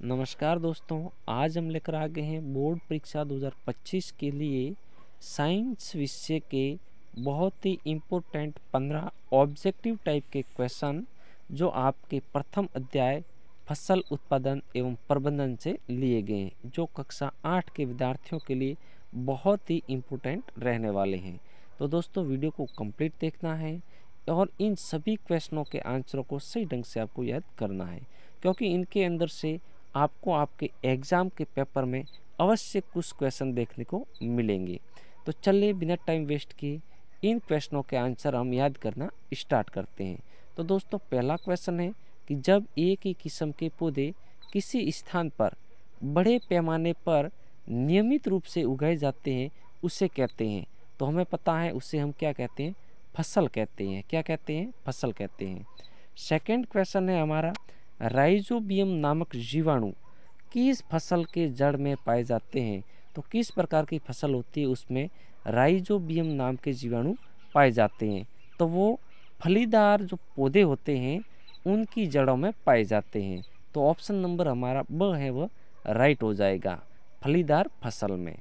नमस्कार दोस्तों, आज हम लेकर आ गए हैं बोर्ड परीक्षा 2025 के लिए साइंस विषय के बहुत ही इम्पोर्टेंट 15 ऑब्जेक्टिव टाइप के क्वेश्चन जो आपके प्रथम अध्याय फसल उत्पादन एवं प्रबंधन से लिए गए हैं, जो कक्षा 8 के विद्यार्थियों के लिए बहुत ही इम्पोर्टेंट रहने वाले हैं। तो दोस्तों, वीडियो को कंप्लीट देखना है और इन सभी क्वेश्चनों के आंसरों को सही ढंग से आपको याद करना है, क्योंकि इनके अंदर से आपको आपके एग्ज़ाम के पेपर में अवश्य कुछ क्वेश्चन देखने को मिलेंगे। तो चलिए बिना टाइम वेस्ट किए इन क्वेश्चनों के आंसर हम याद करना स्टार्ट करते हैं। तो दोस्तों, पहला क्वेश्चन है कि जब एक ही किस्म के पौधे किसी स्थान पर बड़े पैमाने पर नियमित रूप से उगाए जाते हैं उसे कहते हैं। तो हमें पता है उसे हम क्या कहते हैं, फसल कहते हैं। क्या कहते हैं, फसल कहते हैं। सेकंड क्वेश्चन है हमारा, राइजोबियम नामक जीवाणु किस फसल के जड़ में पाए जाते हैं। तो किस प्रकार की फसल होती है उसमें राइजोबियम नाम के जीवाणु पाए जाते हैं। तो वो फलीदार जो पौधे होते हैं उनकी जड़ों में पाए जाते हैं। तो ऑप्शन नंबर हमारा ब है वह राइट हो जाएगा, फलीदार फसल में।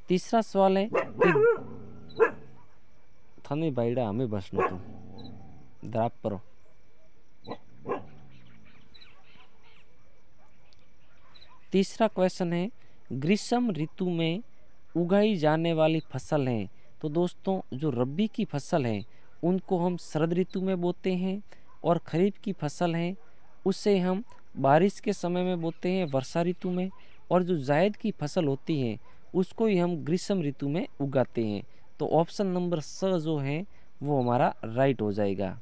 तीसरा सवाल है कि थनी बाइडा हमें बसनो तो द्राप परो। तीसरा क्वेश्चन है, ग्रीष्म ऋतु में उगाई जाने वाली फसल है। तो दोस्तों, जो रबी की फसल है उनको हम शरद ऋतु में बोते हैं, और खरीफ की फसल है उसे हम बारिश के समय में बोते हैं, वर्षा ऋतु में। और जो जायद की फसल होती है उसको ही हम ग्रीष्म ऋतु में उगाते हैं। तो ऑप्शन नंबर स जो है वो हमारा राइट हो जाएगा।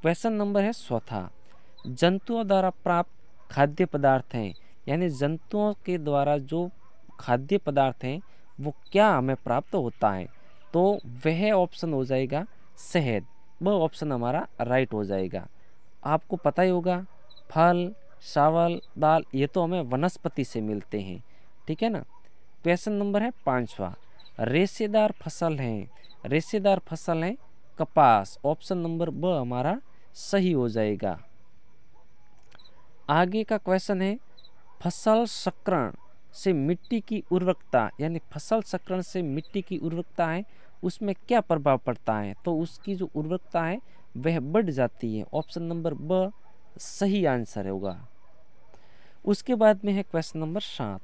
क्वेश्चन नंबर है चौथा, जंतुओं द्वारा प्राप्त खाद्य पदार्थ हैं, यानी जंतुओं के द्वारा जो खाद्य पदार्थ हैं वो क्या हमें प्राप्त होता है। तो वह ऑप्शन हो जाएगा शहद। वह ऑप्शन हमारा राइट हो जाएगा। आपको पता ही होगा फल, चावल, दाल ये तो हमें वनस्पति से मिलते हैं, ठीक है ना। क्वेश्चन नंबर है पांचवा, रेशेदार फसल है। रेशेदार फसल है कपास। ऑप्शन नंबर ब हमारा सही हो जाएगा। आगे का क्वेश्चन है, फसल चक्रण से मिट्टी की उर्वरकता, यानी फसल चक्रण से मिट्टी की उर्वरकता है उसमें क्या प्रभाव पड़ता है। तो उसकी जो उर्वरकता है वह बढ़ जाती है। ऑप्शन नंबर ब सही आंसर होगा। उसके बाद में है क्वेश्चन नंबर 7,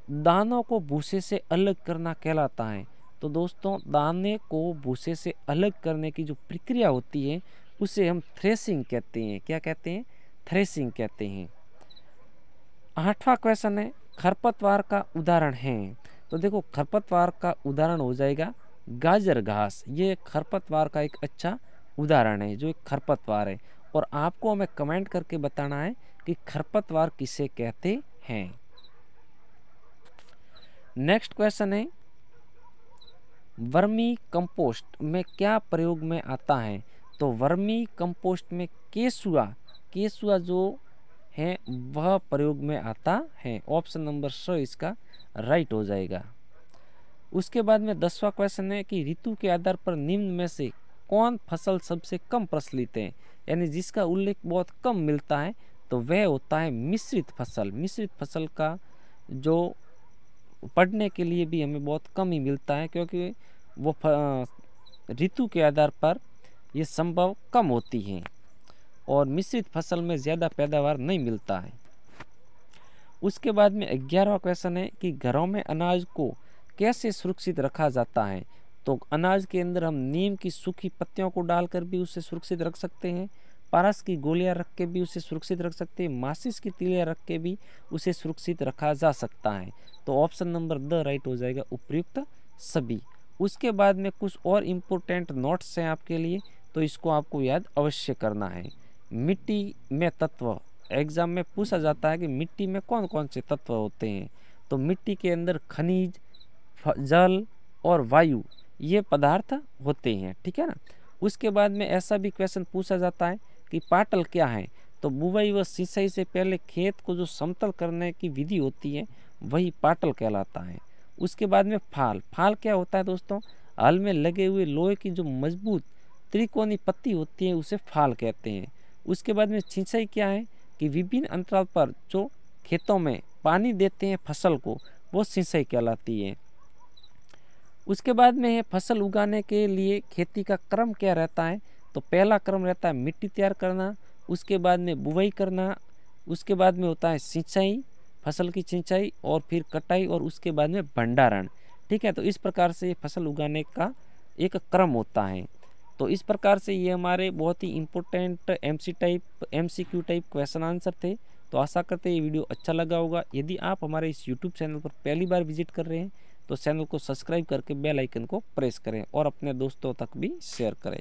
दानों को भूसे से अलग करना कहलाता है। तो दोस्तों, दाने को भूसे से अलग करने की जो प्रक्रिया होती है उसे हम थ्रेसिंग कहते हैं। क्या कहते हैं, थ्रेसिंग कहते हैं। 8वां क्वेश्चन है, खरपतवार का उदाहरण है। तो देखो, खरपतवार का उदाहरण हो जाएगा गाजर घास। ये खरपतवार का एक अच्छा उदाहरण है, जो एक खरपतवार है। और आपको हमें कमेंट करके बताना है कि खरपतवार किसे कहते हैं। नेक्स्ट क्वेश्चन है, वर्मी कंपोस्ट में क्या प्रयोग में आता है। तो वर्मी कंपोस्ट में केसुआ, केसुआ जो है वह प्रयोग में आता है। ऑप्शन नंबर स इसका राइट हो जाएगा। उसके बाद में 10वां क्वेश्चन है कि ऋतु के आधार पर निम्न में से कौन फसल सबसे कम प्रचलित है, यानी जिसका उल्लेख बहुत कम मिलता है। तो वह होता है मिश्रित फसल। मिश्रित फसल का जो पढ़ने के लिए भी हमें बहुत कम ही मिलता है, क्योंकि वो ऋतु के आधार पर ये संभव कम होती हैं, और मिश्रित फसल में ज़्यादा पैदावार नहीं मिलता है। उसके बाद में 11वां क्वेश्चन है कि घरों में अनाज को कैसे सुरक्षित रखा जाता है। तो अनाज के अंदर हम नीम की सूखी पत्तियों को डालकर भी उसे सुरक्षित रख सकते हैं, पारस की गोलियां रख के भी उसे सुरक्षित रख सकते हैं, माचिस की तीलियां रख के भी उसे सुरक्षित रखा जा सकता है। तो ऑप्शन नंबर द राइट हो जाएगा, उपयुक्त सभी। उसके बाद में कुछ और इम्पोर्टेंट नोट्स हैं आपके लिए, तो इसको आपको याद अवश्य करना है। मिट्टी में तत्व, एग्जाम में पूछा जाता है कि मिट्टी में कौन कौन से तत्व होते हैं। तो मिट्टी के अंदर खनिज, जल और वायु ये पदार्थ होते हैं, ठीक है ना। उसके बाद में ऐसा भी क्वेश्चन पूछा जाता है कि पाटल क्या है। तो बुवाई व सिंचाई से पहले खेत को जो समतल करने की विधि होती है वही पाटल कहलाता है। उसके बाद में फाल, फाल क्या होता है दोस्तों, हल में लगे हुए लोहे की जो मजबूत त्रिकोणी पत्ती होती है उसे फाल कहते हैं। उसके बाद में सिंचाई क्या है कि विभिन्न अंतराल पर जो खेतों में पानी देते हैं फसल को, वो सिंचाई कहलाती है। उसके बाद में है फसल उगाने के लिए खेती का क्रम क्या रहता है, तो पहला क्रम रहता है मिट्टी तैयार करना, उसके बाद में बुवाई करना, उसके बाद में होता है सिंचाई, फसल की सिंचाई, और फिर कटाई, और उसके बाद में भंडारण। ठीक है, तो इस प्रकार से फसल उगाने का एक क्रम होता है। तो इस प्रकार से ये हमारे बहुत ही important MCQ type question answer थे। तो आशा करते हैं ये वीडियो अच्छा लगा होगा। यदि आप हमारे इस यूट्यूब चैनल पर पहली बार विजिट कर रहे हैं तो चैनल को सब्सक्राइब करके बेल आइकन को प्रेस करें और अपने दोस्तों तक भी शेयर करें।